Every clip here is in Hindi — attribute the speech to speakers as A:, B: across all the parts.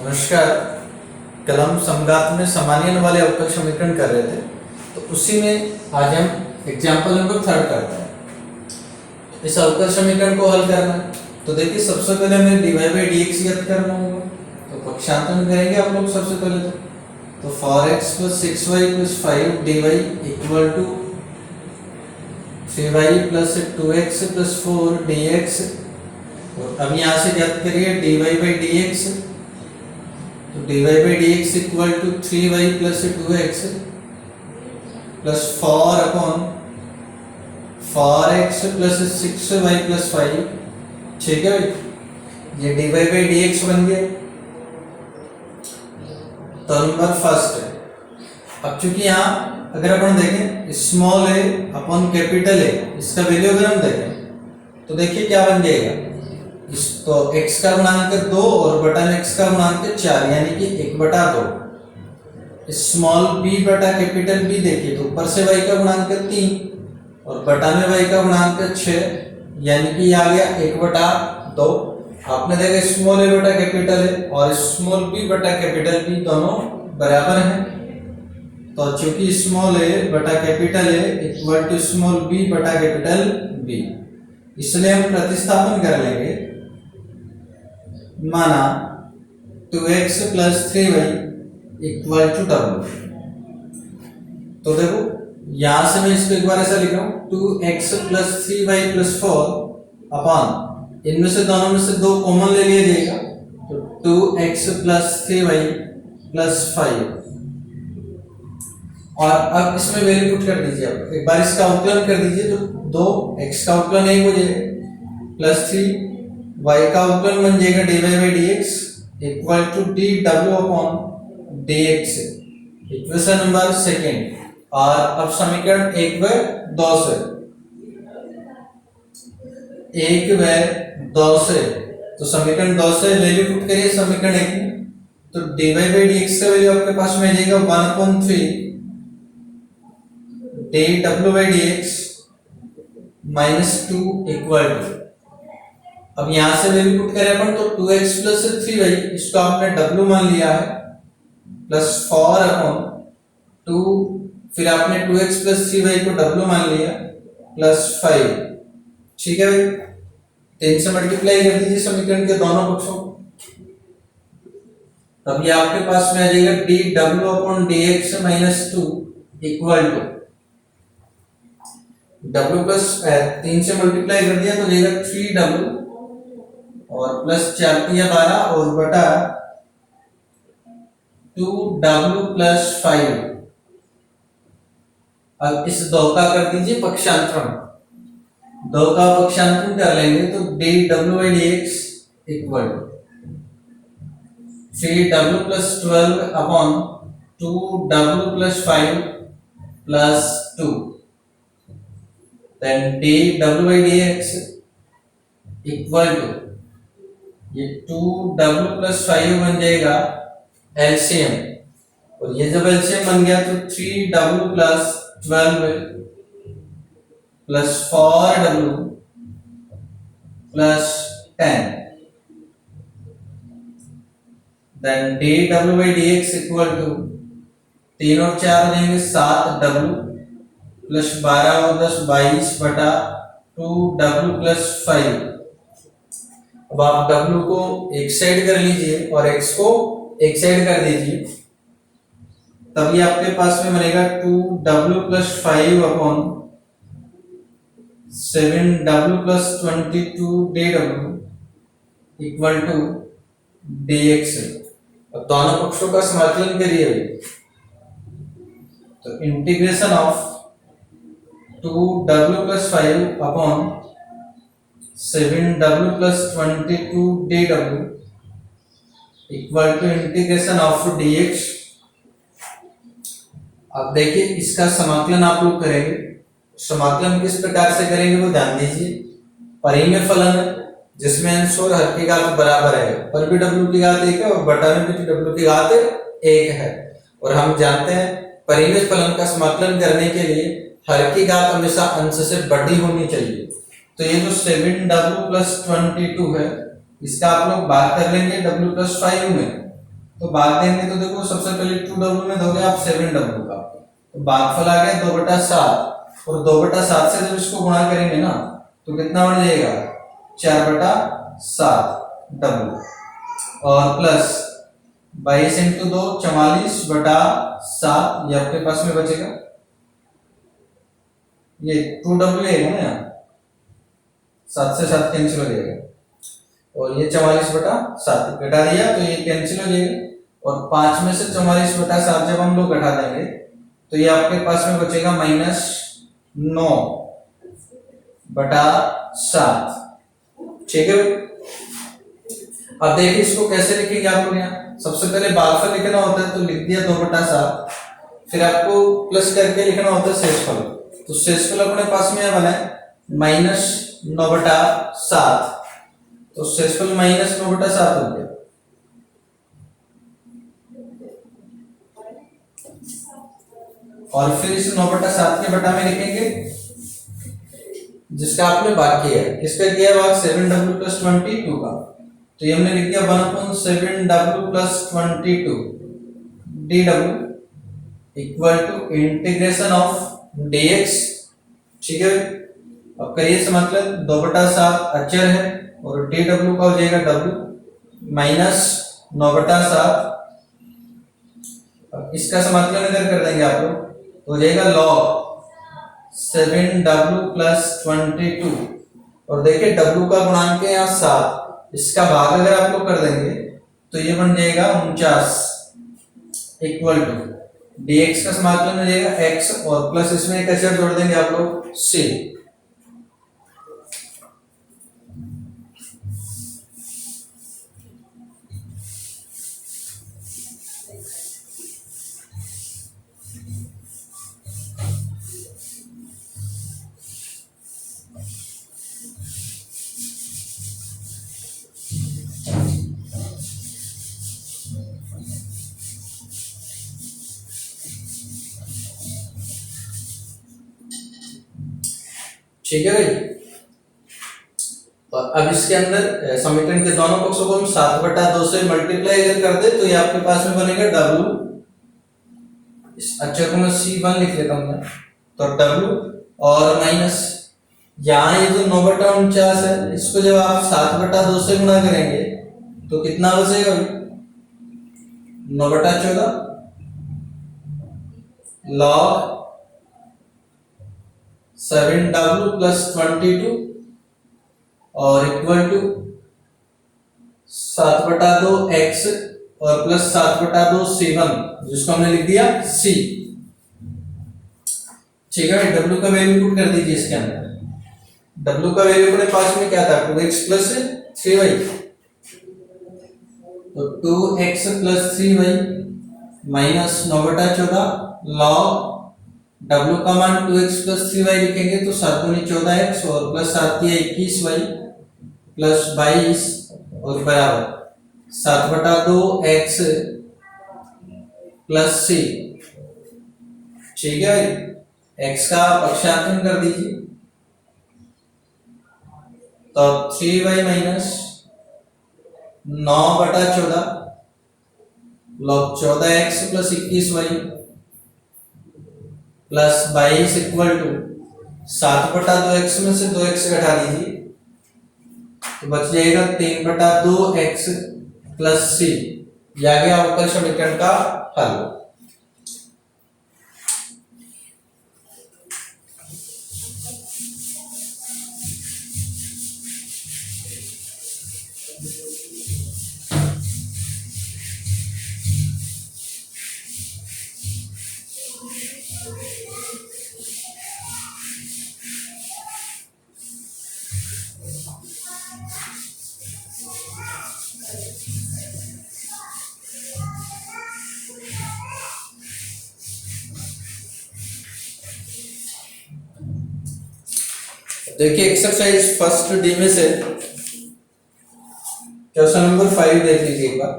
A: नमस्कार। कल हम समघात में समानीयन वाले अवकल समीकरण कर रहे थे, तो उसी में आज हम एग्जाम्पल नंबर 3 करते हैं। इस अवकल समीकरण को हल करना है, तो देखिए सबसे पहले हमें dy/dx ज्ञात करना होगा। तो पक्षांतरण करेंगे आप लोग सबसे पहले तो 4x + 6y + 5 dy equal to 3y + 2x + 4 dx। और अब यहाँ से ज्ञात करिए dy/dx, तो dy/dx equal to 3y + 2x plus 4/4x + 6y + 5। ठीक है भाई, ये dy/dx बन गया। तो नंबर फर्स्ट है। अब चूंकि यहाँ अगर अपन देखें small a upon capital A, इसका वैल्यू अगर हम देखें तो देखिए क्या बन जाएगा। तो x का गुणांक 2 और बटा में x का गुणांक 4, यानी कि 1/2। स्मॉल b बटा कैपिटल B देखिए तो ऊपर से y का गुणांक 3 और बटा में y का गुणांक 6, यानी कि आ गया 1/2। आपने देखा स्मॉल a बटा कैपिटल A और स्मॉल b बटा कैपिटल B दोनों बराबर हैं। तो चूंकि स्मॉल a बटा capital A equal to small b बटा कैपिटल B, इसलिए हम प्रतिस्थापन कर लेंगे। माना 2x + 3y equal to w। तो देखो यहां से मैं इसको एक बार ऐसा लिख रहा हूं, 2x + 3y + 4 अपॉन इनमें से दोनों में से 2 कॉमन ले लिया जाएगा, तो 2x + 3y + 5। और अब इसमें वैल्यू पुट कर दीजिए। आप एक बार इसका अवकलन कर दीजिए तो 2x का अवकलन 1 हो जाएगा प्लस 3y का अवकलन बन जाएगा dy/dx equal to dw/dx। Equation number second. और अब समीकरण 1 व 2 से 1 व 2 से, तो समीकरण 2 से वैल्यू पुट करिए समीकरण 1 में, तो dy/dx का वैल्यू आपके पास में आ जाएगा 1/3 dw/dx -2 इक्वल टू। अब यहां से वैल्यू पुट करें अपन तो 2x + 3y, इसको आपने w मान लिया है, प्लस 4/2, फिर आपने 2x + 3y को w मान लिया प्लस 5। ठीक है भाई, 3 से मल्टीप्लाई कर दीजिए समीकरण के दोनों पक्षों को। तब ये आपके पास में आ जाएगा dw/dx -2 equal to w plus 3 से मल्टीप्लाई कर दिया तो जाएगा 3w और प्लस 4 × 12 और बटा 2w + 5। अब इस 2 का कर दीजिए पक्षांतरण, 2 का पक्षांतरण कर लेंगे तो dw/dx equal 3w + 12 upon 2w + 5 plus 2। then dw/dx equal to ये 2w + 5 बन जाएगा एलसीएम, और ये जब एलसीएम बन गया तो 3w + 12 plus 4w plus 10। then dw/dx equal to 3 और 4 हो जाएंगे 7w प्लस 12 और 10 22 बटा 2w + 5। अब आप w को एक साइड कर लीजिए और x को एक साइड कर दीजिए, तब ये आपके पास में बनेगा 2w + 5 upon 7w + 22 dw equal to dx। अब दोनों पक्षों का समाकलन करिए, तो integration of 2w + 5 upon 7w + 22 dw equal to integration of dx। अब देखिए इसका समाकलन आप लोग करेंगे, समाकलन किस प्रकार से करेंगे वो ध्यान दीजिए। परिमेय फलन जिसमें अंश और हर की घात बराबर है, पर भी w की घात 1 है और बटा में भी w की घात 1 है। और हम जानते हैं परिमेय फलन का समाकलन करने के लिए हर की घात हमेशा अंश से बड़ी होनी चाहिए। तो ये जो 7w + 22 है, इसका आप लोग बात कर लेंगे w + 5 में, तो भाग देंगे तो देखो सबसे पहले 2w में दोगे आप 7w का, तो भागफल आ गया 2/7, और 2/7 से जब इसको गुणा करेंगे ना तो कितना बन जाएगा 4/7w, और प्लस 22 इंटू 2 44/7, ये आपके पास में बचेगा, ये 2w लेगा ना यहाँ, 7 से 7 कैंसिल हो जाएगा, और ये 44/7 घटा दिया तो ये कैंसिल हो जाएगा, और 5 में से 44/7 जब हम लोग घटा देंगे तो ये आपके पास में बचेगा -9/7। ठीक है। अब देखिए इसको कैसे लिखेंगे आप लोग, यहाँ सबसे पहले भागफल लिखना होता है तो लिख दिया 2/7, फिर आपको प्लस करके लिखना होता है शेषफल, तो शेषफल अपने पास में बना है -9/7, तो शेषफल -9/7 हो गया। और फिर इस 9/7 के बटा में लिखेंगे जिसका आपने भाग किया है, किसका किया है भाग 7w + 22 का, तो ये हमने लिख दिया 1/7w + 22 dw equal to integration of dx। ठीक है। अब करिए से मतलब 2/7 अचर है और dw का हो जाएगा w -9/7। अब इसका समाकलन अगर कर देंगे आप लोग तो हो जाएगा log 7w + 22, और देखिए w का गुणांक है यहाँ 7, इसका भाग अगर आप लोग कर देंगे तो ये बन जाएगा 49 इक्वल टू dx का समाकलन हो जाएगा x, और प्लस इसमें एक अचर जोड़ देंगे आप लोग c। ठीक है भाई। और अब इसके अंदर समीकरण के दोनों पक्षों को हम 7/2 से मल्टीप्लाई अगर कर दे तो ये आपके पास में बनेगा w, इस अक्षर को मैं c1 लिख लेता हूँ, तो w और माइनस यहाँ ये जो 9/49 है इसको जब आप 7/2 से गुणा करेंगे तो कितना बचेगा भाई 9/14 log 7w + 22 और इक्वल टू 7/2x और प्लस 7/2 c1, जिसको हमने लिख दिया c। ठीक है। w का वैल्यू पुट कर दीजिए इसके अंदर, w का वैल्यू अपने पास में क्या था 2x + 3y, तो 2x + 3y -9/14 log w का मान 2x + 3y लिखेंगे तो 7 × 14x और प्लस 7 × 21y + 22 और बराबर 7/2x + c। ठीक है भाई, x का पक्षांतरण कर दीजिए तो 3y - 9/14 log 14x + 21y plus 22 equal to 7/2x में से 2x घटा दीजिए तो बच जाएगा 3/2x + c। यह आ गया अवकल समीकरण का हल। देखिए एक्सरसाइज फर्स्ट डी में से क्वेश्चन नंबर 5 देख लीजिए एक बार,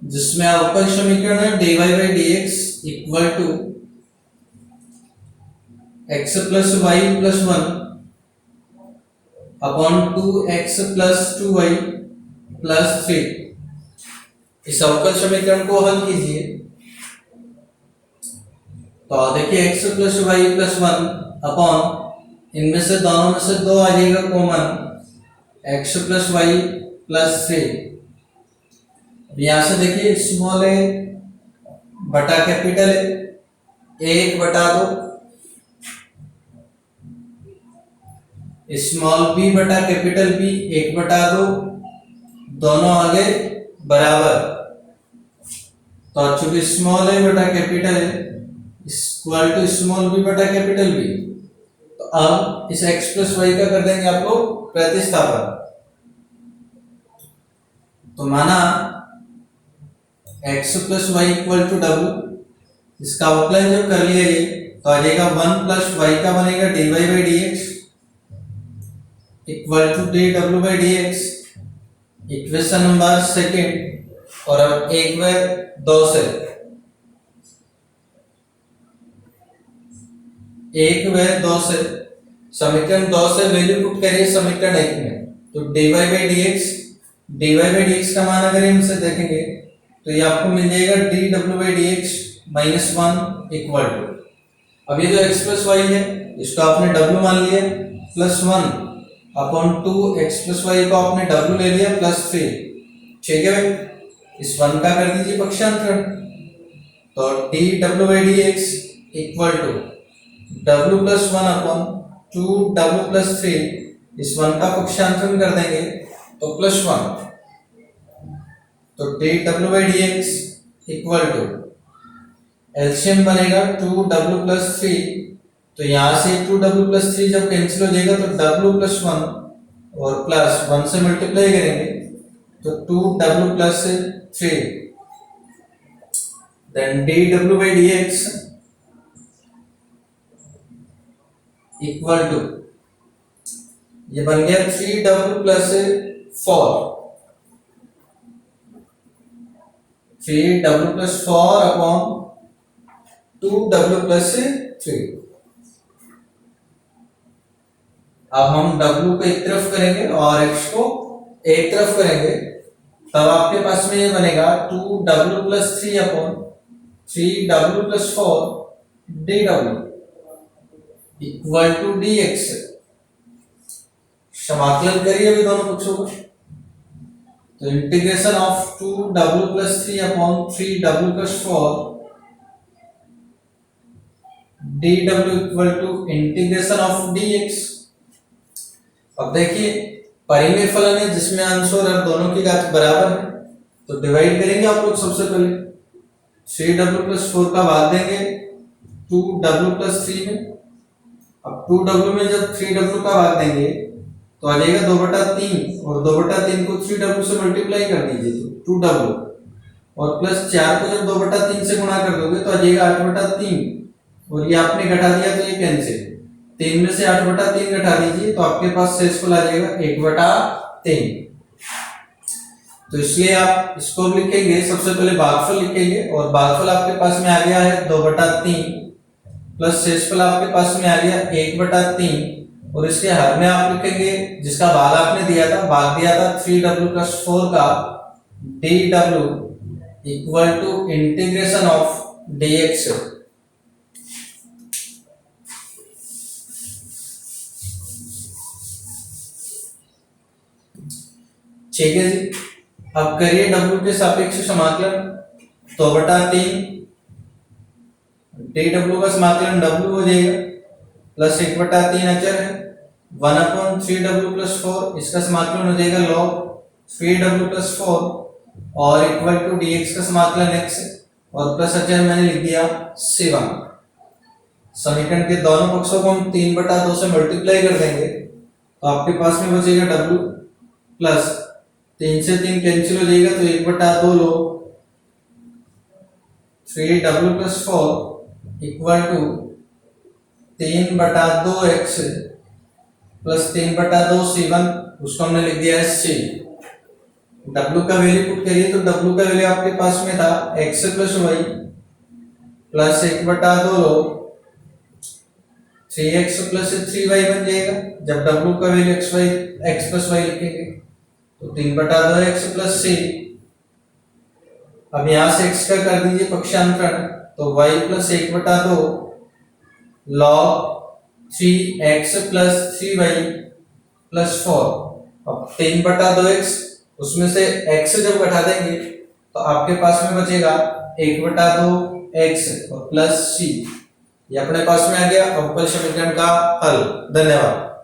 A: जिसमें अवकल समीकरण है dy/dx equal to x + y + 1 upon 2x + 2y plus 3। इस अवकल समीकरण को हल कीजिए तो देखिए x plus y plus 1 upon इनमें से दोनों में से 2 आ जाएगा common, x plus y plus 3। यहां से देखिए स्मॉल ए बटा कैपिटल ए 1/2, स्मॉल बी बटा कैपिटल बी 1/2, दोनों आगे बराबर। तो चूंकि स्मॉल ए बटा capital A equal to small b बटा कैपिटल बी, तो अब इस x प्लस वाई का कर देंगे आप लोग प्रतिस्थापन। तो माना x plus y equal to डब्ल्यू, इसका अवकलन जब कर लिया ये तो आ जाएगा 1 प्लस वाई का बनेगा dy by d x equal to d डब्ल्यू by d x, equation number second. और अब 1 व 2 से 1 व 2 से समीकरण 2 से वैल्यू पुट करिए समीकरण 1 में, तो dy बाई डी एक्स का मान अगर हम से देखेंगे तो ये आपको मिल जाएगा डी डब्ल्यू by d x minus 1 equal to, अब ये जो x प्लस वाई है इसको आपने w मान लिया plus 1 upon 2 x plus y को आपने w ले लिया प्लस 3। ठीक है भाई, इस 1 का कर दीजिए पक्षांतरण, तो डी डब्ल्यू by d x equal to w plus 1 upon 2 w plus 3, इस 1 का पक्षांतरण कर देंगे तो प्लस 1, तो डी डब्ल्यू by d x equal to LCM बनेगा 2w प्लस 3, तो यहां से 2w प्लस 3 जब कैंसिल हो जाएगा तो w प्लस 1 और प्लस 1 से मल्टीप्लाई करेंगे तो 2w plus 3, then dw by d x equal to ये बन गया 3w plus 4, 3w plus 4 upon 2w plus 3। अब हम w को एक तरफ करेंगे और x को एक तरफ करेंगे, तब आपके पास में ये बनेगा 2w plus 3 upon 3w plus 4 dw equal to dx। समाकलन करिए अभी दोनों पक्षों का, तो integration of 2w plus 3 upon 3w plus 4 dw equal to integration of dx। अब देखिए परिमेय फलन है जिसमें अंश और हर दोनों की घात बराबर है, तो डिवाइड करेंगे आप लोग। सबसे पहले 3w प्लस 4 का भाग देंगे 2w प्लस 3 में, अब 2w में जब 3w का भाग देंगे तो आ जाएगा 2/3 और 2/3 को 3w से मल्टीप्लाई कर दीजिए तो 2w, और प्लस 4 को जब 2/3 से गुणा कर दोगे तो आ जाएगा 8/3, और ये आपने घटा दिया तो ये कैंसिल, 3 में से 8/3 घटा दीजिए तो आपके पास शेषफल आ जाएगा 1/3। तो इसलिए आप इसको लिखेंगे, सबसे पहले भागफल लिखेंगे और भागफल आपके पास में आ गया है 2/3 प्लस शेषफल आपके पास में आ गया 1/3, और इसके हर में आप लिखेंगे जिसका भाग आपने दिया था, भाग दिया था 3w प्लस 4 का dw equal to integration of dx। ठीक है जी, अब करिए w के सापेक्ष समाकलन, 2/3 dw का समाकलन w हो जाएगा प्लस 1/3 अचर है 1 अपॉन 3w प्लस 4, इसका समाकलन हो जाएगा log 3w प्लस 4 और इक्वल टू dx का समाकलन x और प्लस अचर मैंने लिख दिया 7। समीकरण के दोनों पक्षों को हम 3/2 से मल्टीप्लाई कर देंगे तो आपके पास में बचेगा w प्लस 3 से 3 कैंसिल हो जाएगा तो 1/2 log 3w plus 4 equal to 3/2x plus 3/2 c1, उसको हमने लिख दिया है c। w का वैल्यू पुट करिए तो w का वैल्यू आपके पास में था x प्लस वाई प्लस 1/2 लो 3x प्लस 3y बन जाएगा, जब w का वैल्यू x प्लस वाई लिखेंगे तो 3/2x प्लस c। अब यहां से x का कर दीजिए पक्षांतरण, तो y plus 1/2 log 3x plus 3y plus 4। अब 3/2x, उसमें से x जब घटा देंगे तो आपके पास में बचेगा 1/2x और प्लस c। ये अपने पास में आ गया अवकल समीकरण का हल। धन्यवाद।